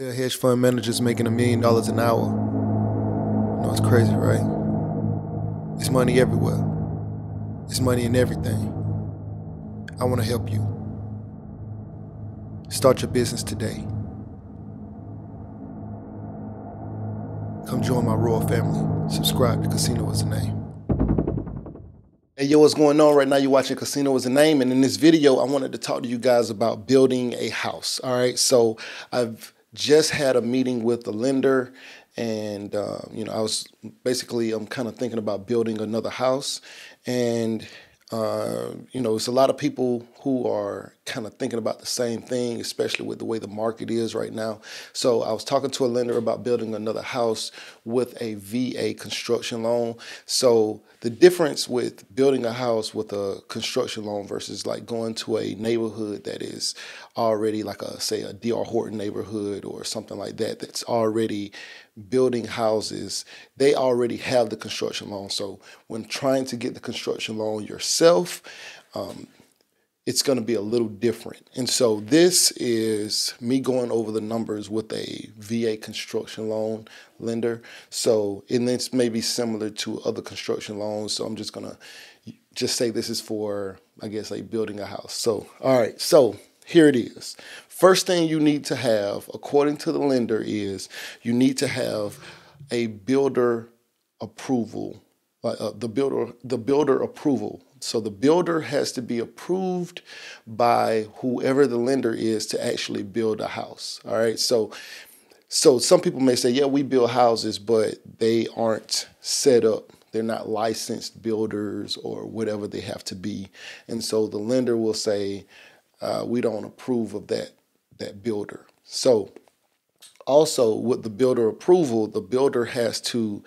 Yeah, hedge fund managers making $1 million an hour. You know, it's crazy, right? It's money everywhere. It's money in everything. I want to help you. Start your business today. Come join my royal family. Subscribe to Casino is the Name. Hey, yo, what's going on right now? You're watching Casino is the Name, and in this video, I wanted to talk to you guys about building a house. All right, so I've just had a meeting with the lender, and I'm kind of thinking about building another house, and it's a lot of people who are kind of thinking about the same thing, especially with the way the market is right now. So I was talking to a lender about building another house with a VA construction loan. So the difference with building a house with a construction loan versus like going to a neighborhood that is already like say a D.R. Horton neighborhood or something like that, that's already building houses, they already have the construction loan. So when trying to get the construction loan yourself, it's going to be a little different. And so this is me going over the numbers with a VA construction loan lender. So, and it's maybe similar to other construction loans. So I'm just going to say this is for, I guess, like building a house. So, all right. So here it is. First thing you need to have, according to the lender, is you need to have a builder approval, the builder approval. So the builder has to be approved by whoever the lender is to actually build a house. All right. So some people may say, yeah, we build houses, but they aren't set up. They're not licensed builders or whatever they have to be. And so the lender will say, we don't approve of that builder. So also with the builder approval, the builder has to,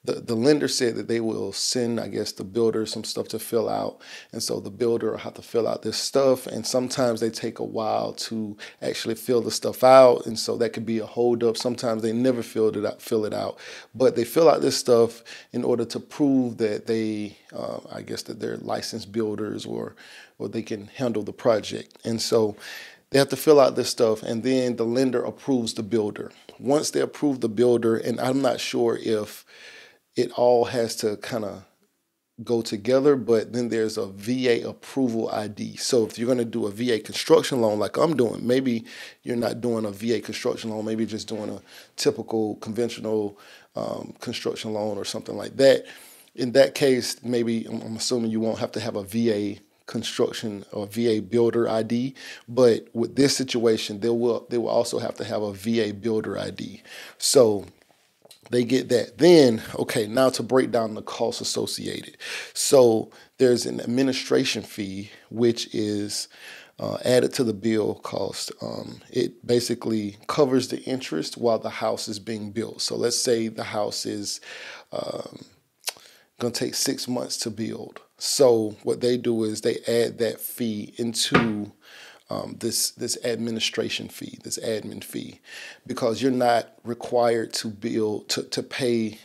the lender said that they will send, I guess, the builder some stuff to fill out. And so the builder will have to fill out this stuff. And sometimes they take a while to actually fill the stuff out. And so that could be a holdup. Sometimes they never fill it out. But they fill out this stuff in order to prove that they, I guess, that they're licensed builders or they can handle the project. And so they have to fill out this stuff, and then the lender approves the builder. Once they approve the builder, and I'm not sure if it all has to kind of go together, but then there's a VA approval ID. So if you're going to do a VA construction loan like I'm doing, maybe you're not doing a VA construction loan, maybe you're just doing a typical conventional construction loan or something like that. In that case, maybe I'm assuming you won't have to have a VA construction or VA builder ID, but with this situation, they will also have to have a VA builder ID. So they get that. Then, okay, now to break down the costs associated. So there's an administration fee, which is added to the bill cost. It basically covers the interest while the house is being built. So let's say the house is going to take 6 months to build. So what they do is they add that fee into this administration fee, this admin fee, because you're not required to pay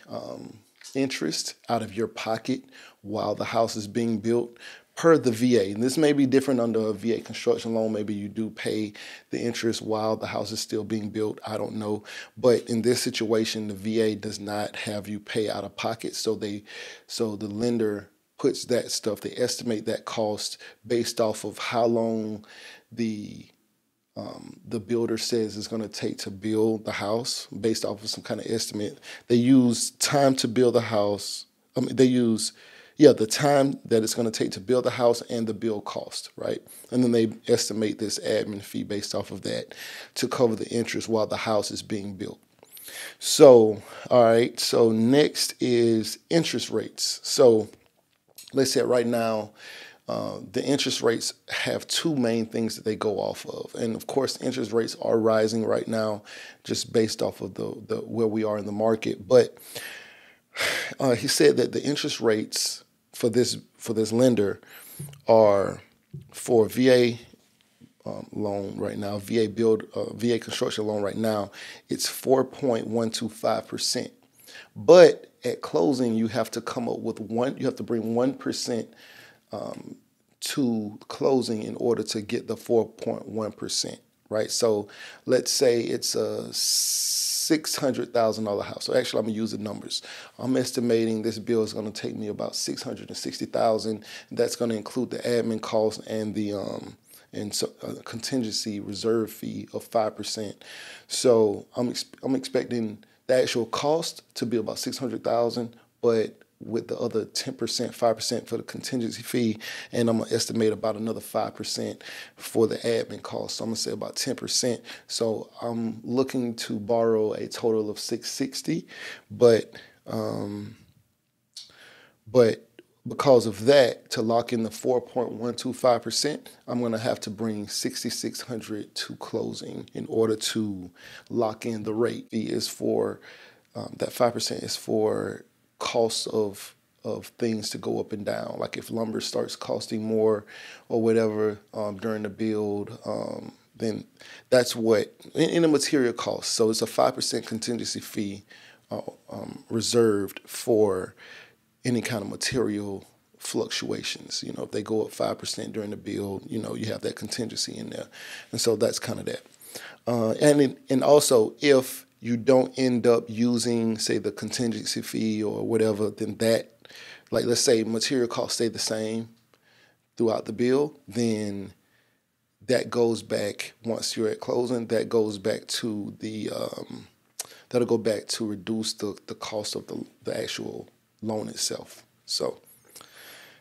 interest out of your pocket while the house is being built per the VA. And this may be different under a VA construction loan. Maybe you do pay the interest while the house is still being built. I don't know. But in this situation, the VA does not have you pay out of pocket. So the lender puts that stuff, they estimate that cost based off of how long the builder says it's going to take to build the house, based off of some kind of estimate. They use time to build the house. The time that it's going to take to build the house and the build cost, right? And then they estimate this admin fee based off of that to cover the interest while the house is being built. So, all right, so next is interest rates. So let's say right now, the interest rates have two main things that they go off of. And of course, interest rates are rising right now just based off of the where we are in the market. But he said that the interest rates for this lender are for VA loan right now, VA construction loan right now, it's 4.125%. But at closing, you have to come up with you have to bring 1% to closing in order to get the 4.1%. right? So let's say it's a $600,000 house. So actually, I'm gonna use the numbers. I'm estimating this bill is gonna take me about $660,000. That's gonna include the admin costs and the contingency reserve fee of 5%. So I'm expecting the actual cost to be about 600,000, but with the other 10%, 5% for the contingency fee, and I'm gonna estimate about another 5% for the admin cost. So I'm gonna say about 10%. So I'm looking to borrow a total of 660, but because of that, to lock in the 4.125%, I'm going to have to bring 6,600 to closing in order to lock in the rate. Fee is for that 5% is for costs of things to go up and down. Like if lumber starts costing more or whatever during the build, then that's what in the material cost. So it's a 5% contingency fee reserved for any kind of material fluctuations. You know, if they go up 5% during the build, you know, you have that contingency in there. And so that's kind of that. And also, if you don't end up using, say, the contingency fee or whatever, then that, like let's say material costs stay the same throughout the build, then that goes back, once you're at closing, that goes back to the, that'll go back to reduce the cost of the actual loan itself. So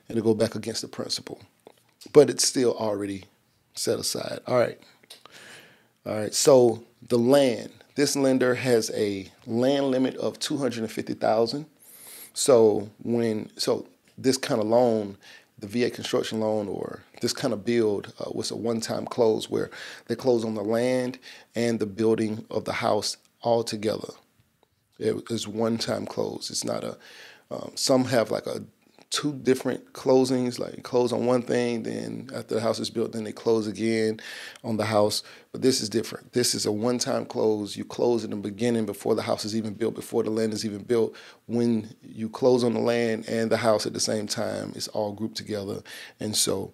it'll go back against the principal, but it's still already set aside. All right. So the land, this lender has a land limit of 250,000. So this kind of loan, the VA construction loan or this kind of build was a one-time close where they close on the land and the building of the house all together. It is one-time close. It's not a some have like two different closings, like close on one thing, then after the house is built, then they close again on the house. But this is different. This is a one-time close. You close in the beginning before the house is even built, before the land is even built. When you close on the land and the house at the same time, it's all grouped together. And so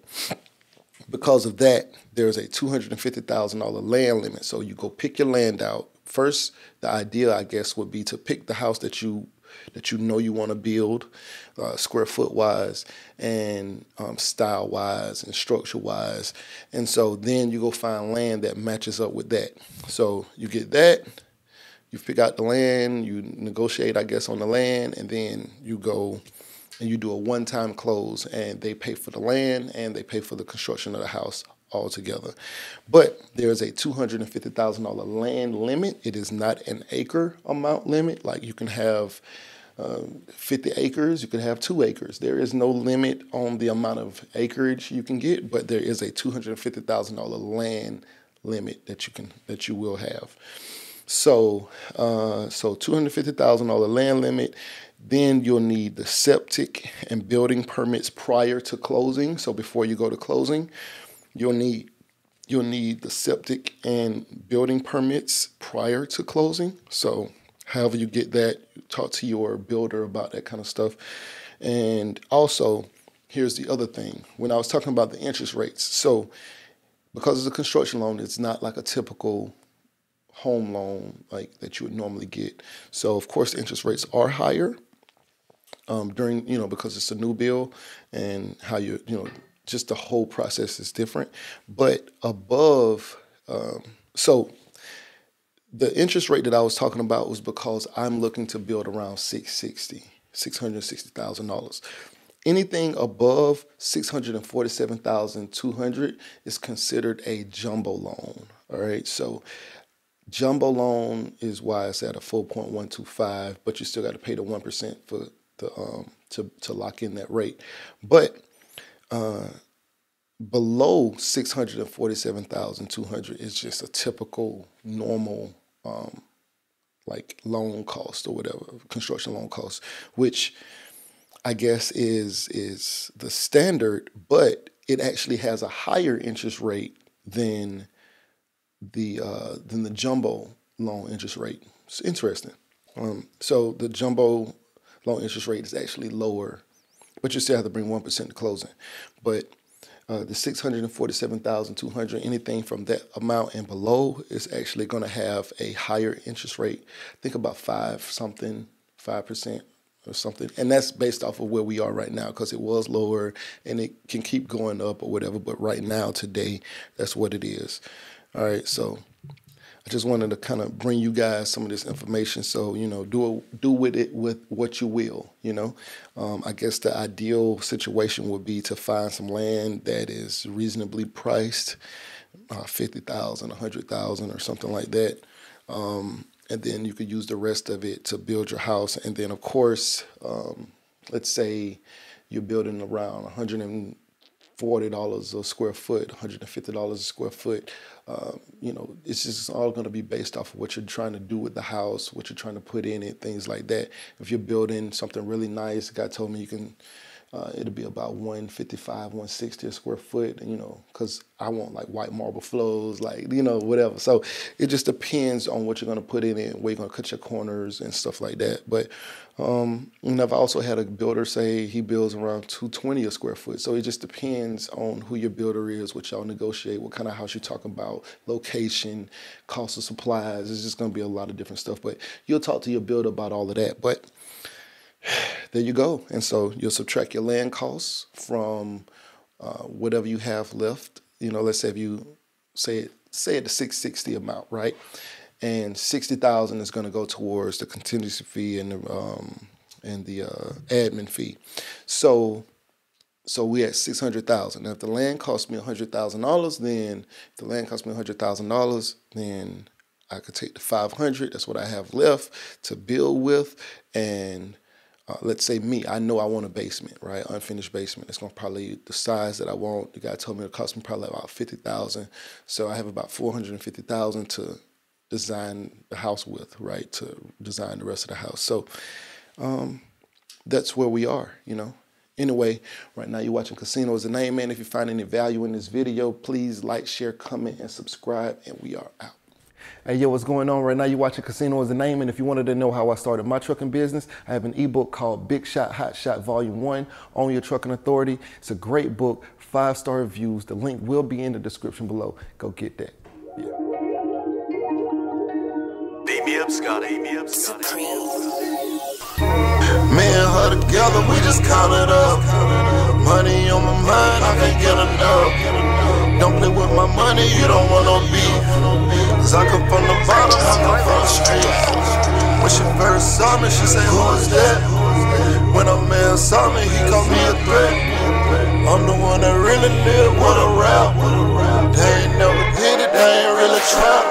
because of that, there's a $250,000 land limit. So you go pick your land out. First, the idea, I guess, would be to pick the house that you know you want to build, square foot wise and style wise and structure wise. And so then you go find land that matches up with that. So you get that, you pick out the land, you negotiate, I guess, on the land, and then you go and you do a one-time close, and they pay for the land and they pay for the construction of the house all together. But there's a $250,000 land limit. It is not an acre amount limit. Like you can have 50 acres, you can have 2 acres. There is no limit on the amount of acreage you can get, but there is a $250,000 land limit that you will have. So $250,000 land limit. Then you'll need the septic and building permits prior to closing. So before you go to closing, you'll need the septic and building permits prior to closing. So however you get that, talk to your builder about that kind of stuff. And also, here's the other thing. When I was talking about the interest rates, so because it's a construction loan, it's not like a typical home loan like that you would normally get. So of course the interest rates are higher during, because it's a new bill and how just the whole process is different. But above, so the interest rate that I was talking about was because I'm looking to build around $660,000. Anything above $647,200 is considered a jumbo loan. All right, so jumbo loan is why it's at a 4.125, but you still got to pay the 1% for the to lock in that rate. But below $647,200 is just a typical normal like loan cost or whatever, construction loan cost, which I guess is the standard, but it actually has a higher interest rate than the jumbo loan interest rate. It's interesting. So the jumbo loan interest rate is actually lower, but you still have to bring 1% to closing. But The 647,200, anything from that amount and below is actually going to have a higher interest rate. Think about 5% or something. And that's based off of where we are right now, because it was lower and it can keep going up or whatever. But right now, today, that's what it is. All right. So I just wanted to kind of bring you guys some of this information. So, you know, do with it with what you will, you know. I guess the ideal situation would be to find some land that is reasonably priced, 50,000, 100,000 or something like that. And then you could use the rest of it to build your house. And then, of course, let's say you're building around $140 a square foot, $150 a square foot. You know, it's just all going to be based off of what you're trying to do with the house, what you're trying to put in it, things like that. If you're building something really nice, the guy told me you can, it'll be about $155, $160 a square foot, you know, because I want like white marble floors, like, you know, whatever. So it just depends on what you're going to put in it, where you're going to cut your corners and stuff like that. But you know, I've also had a builder say he builds around $220 a square foot. So it just depends on who your builder is, what y'all negotiate, what kind of house you're talking about, location, cost of supplies. It's just going to be a lot of different stuff. But you'll talk to your builder about all of that. But there you go. And so you'll subtract your land costs from whatever you have left. You know, let's say if you say the 660 amount, right? And 60,000 is going to go towards the contingency fee and the admin fee. So we're at 600,000. Now, if the land costs me $100,000, then if the land costs me $100,000, then I could take the 500. That's what I have left to build with. And let's say I know I want a basement, right? Unfinished basement. It's going to probably the size that I want. The guy told me it'll cost me probably about $50,000. So I have about $450,000 to design the house with, right? To design the rest of the house. So that's where we are, you know. Anyway, right now you're watching Casino is the Name, man. If you find any value in this video, please like, share, comment, and subscribe, and we are out. Hey, yo, what's going on? Right now you're watching Casino is the Name, and if you wanted to know how I started my trucking business, I have an ebook called Big Shot, Hot Shot Volume 1, Own Your Trucking Authority. It's a great book, 5-star reviews. The link will be in the description below. Go get that. Yeah. Beat me up, Scotty. Me and her together, we just count it up. Money on my mind, I can't get enough. Don't play with my money, you don't want no beef. Cause I come from the bottom, I come from the street. When she first saw me, she said, who is that? When a man saw me, he called me a threat. I'm the one that really live with a rap. They ain't never did it, they ain't really tried.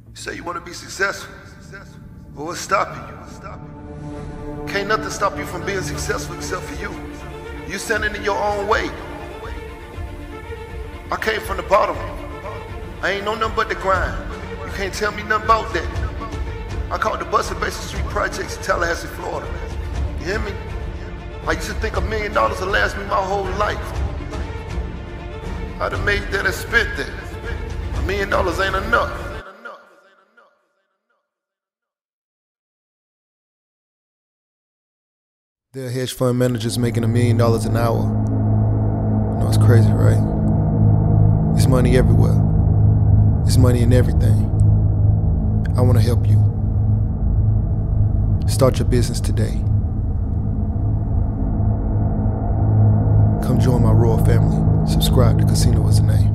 You say you want to be successful. Well, what's stopping you? Can't nothing stop you from being successful except for you. You standing in your own way. I came from the bottom. I ain't know nothing but the grind. You can't tell me nothing about that. I caught the bus at Basin Street Projects in Tallahassee, Florida. You hear me? I used to think $1 million would last me my whole life. I'd have made that and spent that. $1 million ain't enough. There are hedge fund managers making $1 million an hour. You know, it's crazy, right? It's money everywhere. It's money in everything. I want to help you. Start your business today. Come join my royal family. Subscribe to Casino is the Name.